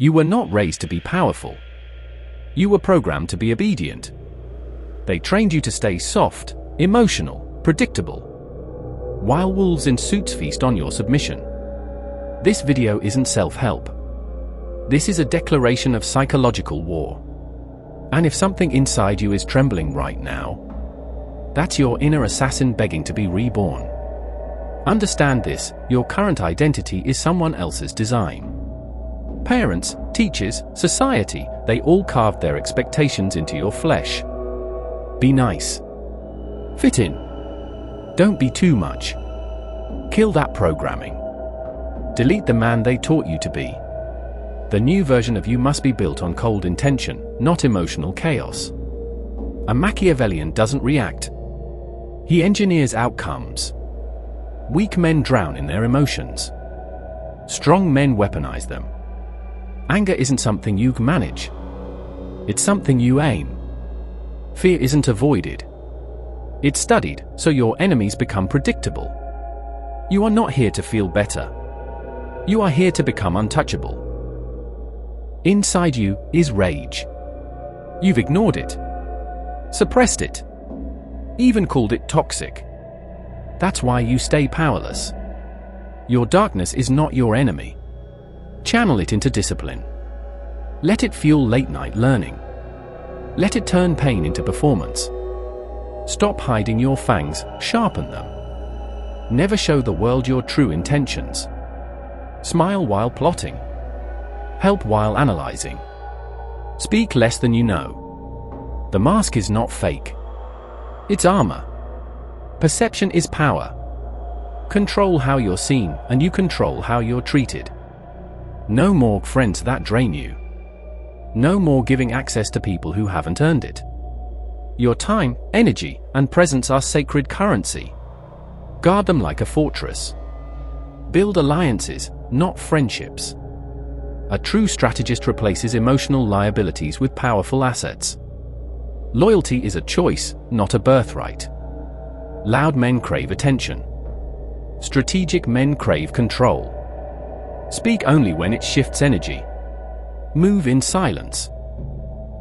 You were not raised to be powerful. You were programmed to be obedient. They trained you to stay soft, emotional, predictable, while wolves in suits feast on your submission. This video isn't self-help. This is a declaration of psychological war. And if something inside you is trembling right now, that's your inner assassin begging to be reborn. Understand this: your current identity is someone else's design. Parents, teachers, society, they all carved their expectations into your flesh. Be nice. Fit in. Don't be too much. Kill that programming. Delete the man they taught you to be. The new version of you must be built on cold intention, not emotional chaos. A Machiavellian doesn't react. He engineers outcomes. Weak men drown in their emotions. Strong men weaponize them. Anger isn't something you manage. It's something you aim. Fear isn't avoided. It's studied, so your enemies become predictable. You are not here to feel better. You are here to become untouchable. Inside you is rage. You've ignored it, suppressed it, even called it toxic. That's why you stay powerless. Your darkness is not your enemy. Channel it into discipline. Let it fuel late-night learning. Let it turn pain into performance. Stop hiding your fangs, sharpen them. Never show the world your true intentions. Smile while plotting. Help while analyzing. Speak less than you know. The mask is not fake. It's armor. Perception is power. Control how you're seen, and you control how you're treated. No more friends that drain you. No more giving access to people who haven't earned it. Your time, energy, and presence are sacred currency. Guard them like a fortress. Build alliances, not friendships. A true strategist replaces emotional liabilities with powerful assets. Loyalty is a choice, not a birthright. Loud men crave attention. Strategic men crave control. Speak only when it shifts energy. Move in silence.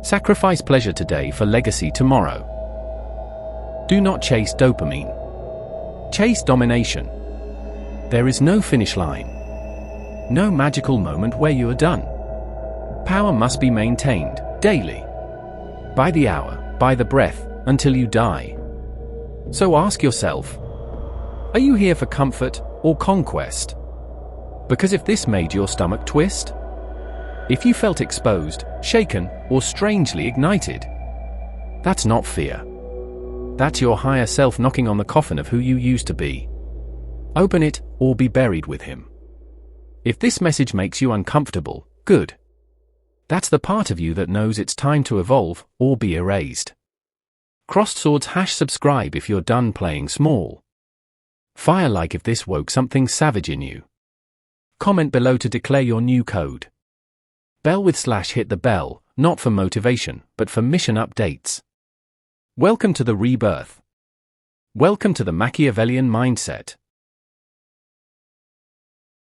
Sacrifice pleasure today for legacy tomorrow. Do not chase dopamine. Chase domination. There is no finish line. No magical moment where you are done. Power must be maintained, daily. By the hour, by the breath, until you die. So ask yourself, are you here for comfort or conquest? Because if this made your stomach twist, if you felt exposed, shaken, or strangely ignited, that's not fear. That's your higher self knocking on the coffin of who you used to be. Open it, or be buried with him. If this message makes you uncomfortable, good. That's the part of you that knows it's time to evolve, or be erased. Crossed swords # subscribe if you're done playing small. Fire like if this woke something savage in you. Comment below to declare your new code. Bell with / hit the bell, not for motivation, but for mission updates. Welcome to the rebirth. Welcome to the Machiavellian mindset.